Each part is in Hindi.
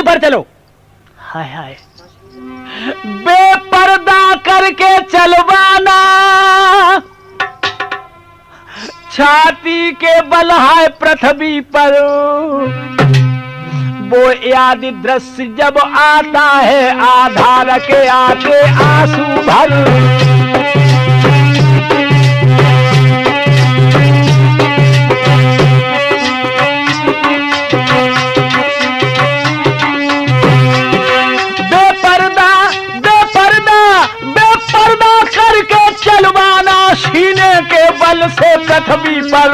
धरती पर चलो। हाय हाय, बेपर्दा करके चलवाना, छाती के बल है पृथ्वी पर, वो याद दृश्य जब आता है आधार के आते आंसू भर। बेपर्दा करके चलवाना, सीने के बल से पृथ्वी पर,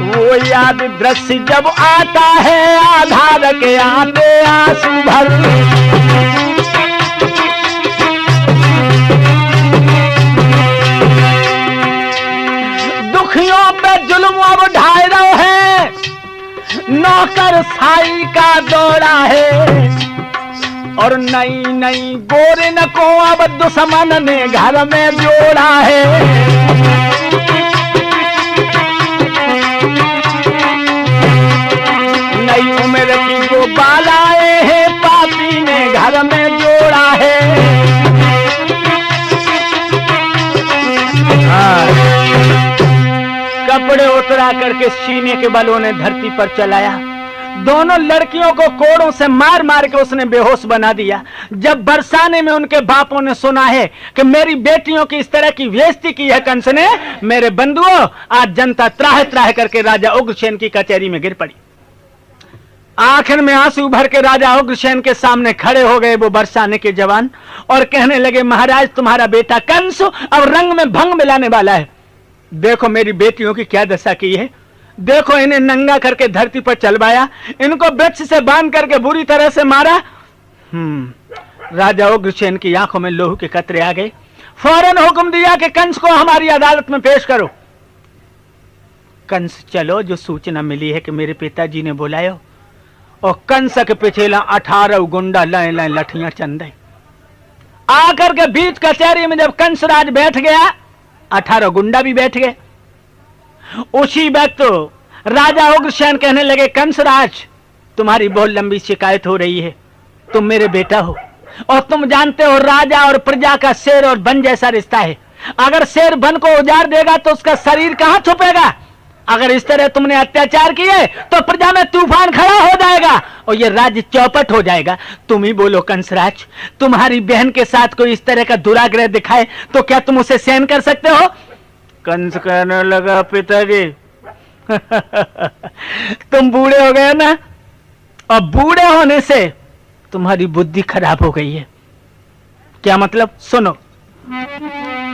वो याद दृश्य जब आता है आधार के आते आंसू भर। दुखियों पे जुल्म अब ढाई रहे हैं, नौकर साई का दौड़ा है, और नई नई गोरे न को अब दुश्मन ने घर में जोड़ा है। नई उम्र की को बालाए हैं, पापी ने घर में जोड़ा है। कपड़े उतरा करके सीने के बलों ने धरती पर चलाया। दोनों लड़कियों को कोड़ों से मार मार के उसने बेहोश बना दिया। जब बरसाने में उनके बापों ने सुना है कि मेरी बेटियों की इस तरह की बेइज्जती की है कंस ने, मेरे बंधुओं, आज जनता त्राह त्राह करके राजा उग्रसेन की कचहरी में गिर पड़ी। आखिर में आंसू भर के राजा उग्रसेन के सामने खड़े हो गए वो बरसाने के जवान, और कहने लगे, महाराज तुम्हारा बेटा कंस अब रंग में भंग मिलाने वाला है। देखो मेरी बेटियों की क्या दशा की है, देखो इन्हें नंगा करके धरती पर चलवाया, इनको वृक्ष से बांध करके बुरी तरह से मारा। राजा उग्रसेन की आंखों में लोहू के कतरे आ गए। फौरन हुक्म दिया कि कंस को हमारी अदालत में पेश करो। कंस चलो, जो सूचना मिली है कि मेरे पिताजी ने बुलायो। और कंस के पिछेला 18 गुंडा लाए लाए लठियां चंदे आकर के बीच कचहरी में जब कंसराज बैठ गया, 18 गुंडा भी बैठ गए। उसी वक्त राजा उग्रसेन कहने लगे, कंसराज तुम्हारी बहुत लंबी शिकायत हो रही है, तुम मेरे बेटा हो और तुम जानते हो राजा और प्रजा का शेर और बन जैसा रिश्ता है। अगर शेर बन को उजाड़ देगा तो उसका शरीर कहां छुपेगा। अगर इस तरह तुमने अत्याचार किए तो प्रजा में तूफान खड़ा हो जाएगा और ये राज्य चौपट हो जाएगा। तुम ही बोलो कंसराज, तुम्हारी बहन के साथ कोई इस तरह का दुराग्रह दिखाए तो क्या तुम उसे सहन कर सकते हो। कंस कहने लगा, पिताजी तुम बूढ़े हो गए ना, और बूढ़े होने से तुम्हारी बुद्धि खराब हो गई है। क्या मतलब, सुनो,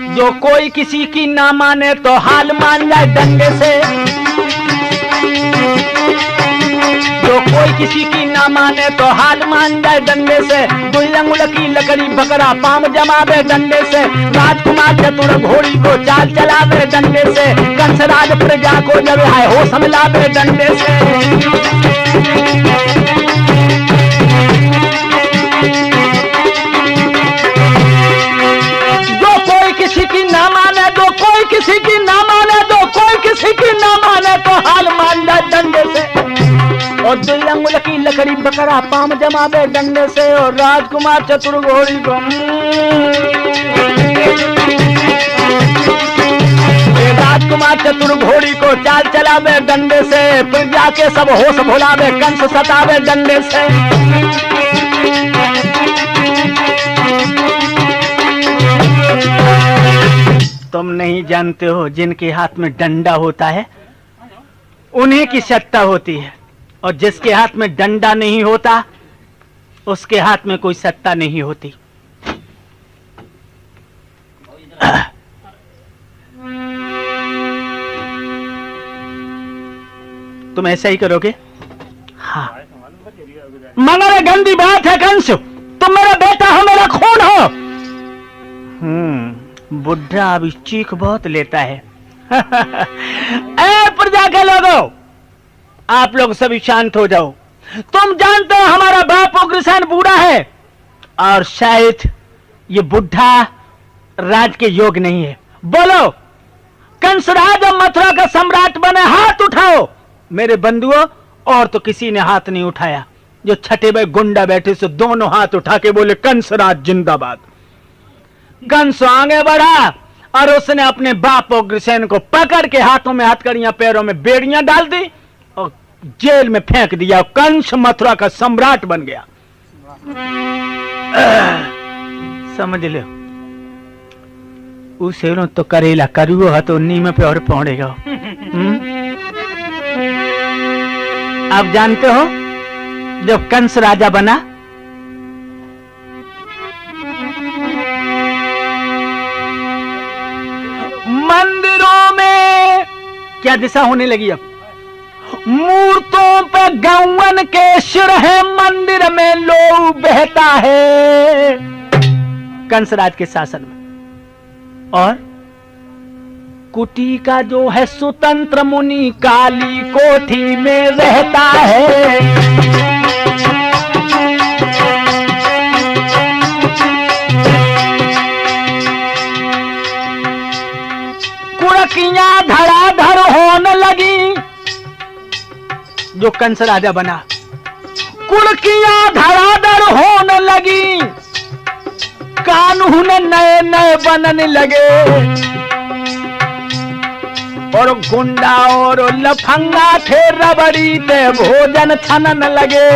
जो कोई किसी की ना माने तो हाल मान जाए डंडे से, जो कोई किसी की ना माने तो हाल मान जाए डंडे से। 2 अंगुल की लकड़ी बकरा पाम जमावे डंडे से, राजकुमार चतुर घोड़ी को चाल चलावे डंडे से, कंसराज प्रजा को जब है होश मिलावे डंडे से। किसी की ना माने दो, कोई किसी की ना माने दो, कोई किसी की ना माने तो हाल मान जाए डंडे से। और 2 अंगुल की लकड़ी बकरा पाम जमावे डंडे से, और राजकुमार चतुर घोड़ी को राजकुमार चतुर घोड़ी को चाल चलावे डंडे से, प्रजा के सब होश भुलावे कंस सतावे डंडे से। तुम नहीं जानते हो, जिनके हाथ में डंडा होता है उन्हीं की सत्ता होती है, और जिसके हाथ में डंडा नहीं होता उसके हाथ में कोई सत्ता नहीं होती। तुम ऐसा ही करोगे? हाँ, मगर गंदी बात है कंस, तुम मेरा बेटा हो, मेरा खून हो। बुढ़ा अभी चीख बहुत लेता है। ए प्रजा के लोगों, आप लोग सभी शांत हो जाओ। तुम जानते हो हमारा बाप उग्रसेन बूढ़ा है, और शायद ये बुढ़ा राज के योग नहीं है। बोलो, कंसराज और मथुरा का सम्राट बने, हाथ उठाओ। मेरे बंधुओं, और तो किसी ने हाथ नहीं उठाया। जो छठे भाई गुंडा बैठे से दोनों हाथ उठा के बोले कंसराज जिंदाबाद। कंस आगे बढ़ा और उसने अपने बाप उग्रसेन को पकड़ के हाथों में हथकड़ियां पैरों में बेड़ियां डाल दी और जेल में फेंक दिया। कंस मथुरा का सम्राट बन गया। समझ लो उसे तो करेला करुओ है तो नीम पे और पौड़ेगा। आप जानते हो जब कंस राजा बना मंदिरों में क्या दिशा होने लगी? अब मूर्तों पे गौवन के सिर है, मंदिर में लो बहता है कंसराज के शासन में। और कुटी का जो है स्वतंत्र मुनि काली कोठी में रहता है। कुड़कियां धड़ाधड़ होने लगी। जो कंस राजा बना कुड़कियां धड़ाधड़ होने लगी, कानून नए नए बनने लगे और गुंडा और लफंगा थे रबड़ी ते भोजन छनन लगे।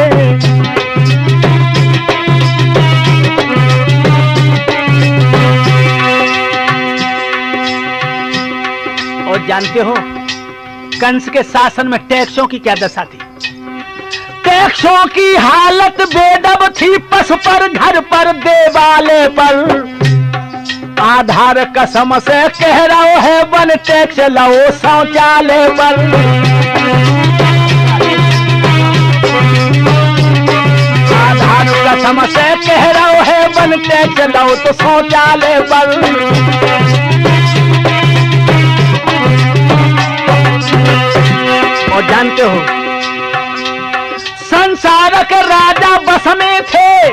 और जानते हो कंस के शासन में टैक्सों की क्या दशा थी? टैक्सों की हालत बेदब थी, पस पर घर पर देवाले पर। आधार कसम से कह रहा है वन टैक्स लो शौचालय पर। आधार कसम से कह रहा है वन टैक्स लो तो शौचालय पर। और जानते हो संसार के राजा बस में थे,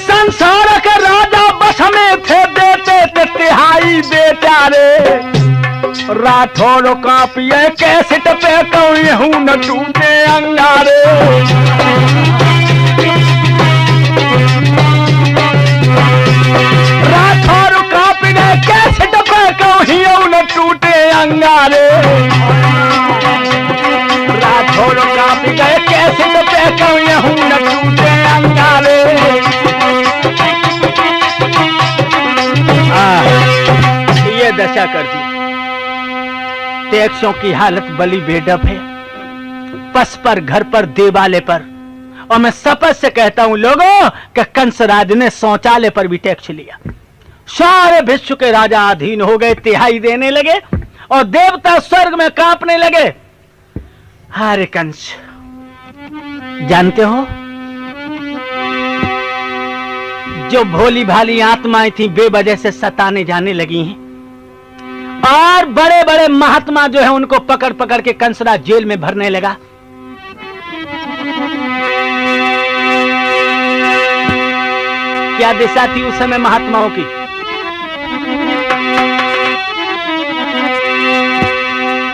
संसार के राजा बस में थे, देते थे तिहाई बेचारे। राठौड़ कापिए कैसेट पे कहूं न टूटे अंगारे। राठौड़ कापिए कैसेट पे कहूं न टूटे अंगारे। राठौड़ कापी गए कैसे तो पे कहूं न टूटे अंगारे। ये दशा कर दी। टैक्सों की हालत बली बेडब है, पस पर घर पर देवाले पर। और मैं शपथ से कहता हूं लोगों कि कंसराज ने शौचालय पर भी टैक्स लिया। सारे विश्व के राजा अधीन हो गए, तिहाई देने लगे और देवता स्वर्ग में कांपने लगे। हारे कंस, जानते हो जो भोली भाली आत्माएं थी बेवजह से सताने जाने लगी हैं और बड़े बड़े महात्मा जो है उनको पकड़ पकड़ के कंसराज जेल में भरने लगा। क्या दिशा थी उस समय महात्माओं की?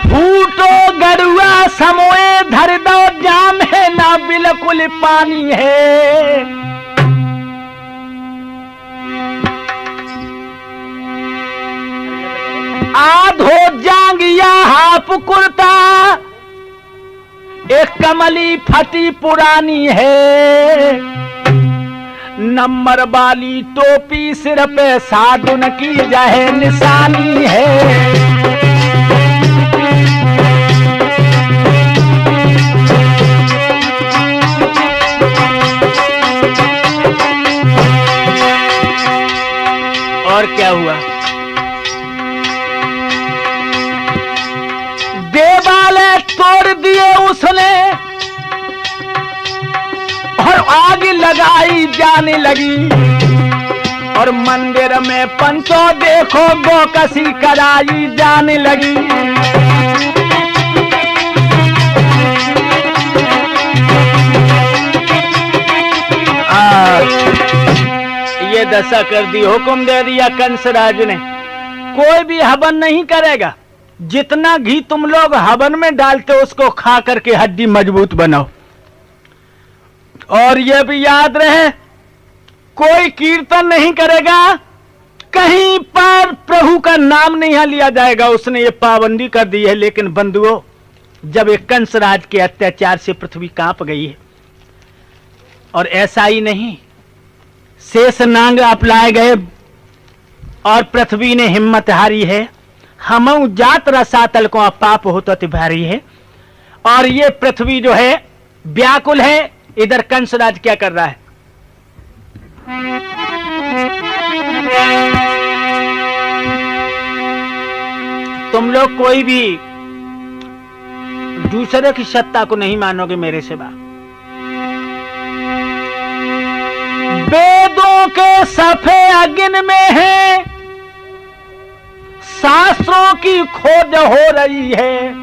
फूटो गरुआ समोए धर दो, जाम है ना बिल्कुल पानी है। आधो जांगिया हाफ कुर्ता, एक कमली फटी पुरानी है। नंबर वाली टोपी सिर पे साधुन की जाए निशानी है। और क्या हुआ? देवालय तोड़ दिए उसने और आग लगाई जाने लगी। और मंदिर में पंचो देखो गोकसी कराई जाने लगी। ये दशा कर दी, हुक्म दे दिया कंसराज ने, कोई भी हवन नहीं करेगा। जितना घी तुम लोग हवन में डालते हो उसको खा करके हड्डी मजबूत बनाओ। और यह भी याद रहे, कोई कीर्तन नहीं करेगा, कहीं पर प्रभु का नाम नहीं लिया जाएगा। उसने ये पाबंदी कर दी है। लेकिन बंधुओं, जब एक कंसराज के अत्याचार से पृथ्वी कांप गई है, और ऐसा ही नहीं, शेष नांग अपलाए गए और पृथ्वी ने हिम्मत हारी है। हमऊ जात रसातल को पाप होता भारी है। और ये पृथ्वी जो है व्याकुल है। इधर कंसराज क्या कर रहा है? तुम लोग कोई भी दूसरे की सत्ता को नहीं मानोगे मेरे सिवा। वेदों के सफे अगिन में है, शास्त्रों की खोज हो रही है,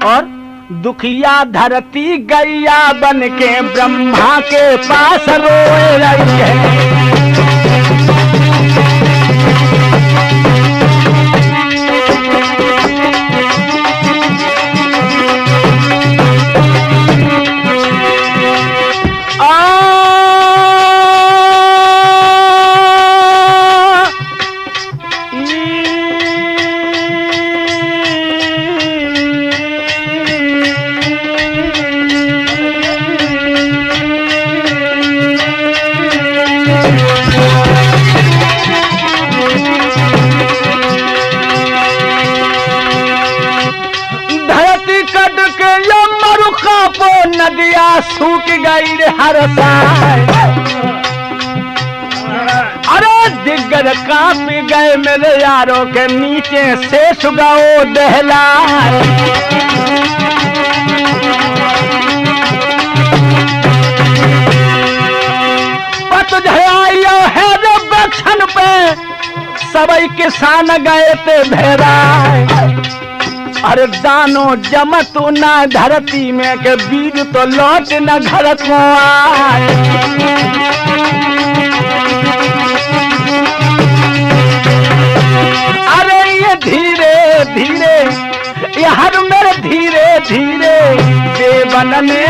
और दुखिया धरती गैया बन के ब्रह्मा के पास रो रही है। नदिया सूख गई रे हर साल, अरे दिग्गज कांप गए मेरे यारों के नीचे से सुगाओ दहला। पतझड़ाइयो है रे बक्षन पे, सबई किसान गए थे भेराए। अरे दानो जमत ना धरती में के बीज तो लौट न घर को आए। अरे ये धीरे धीरे, ये हर मेरे धीरे धीरे देवन ने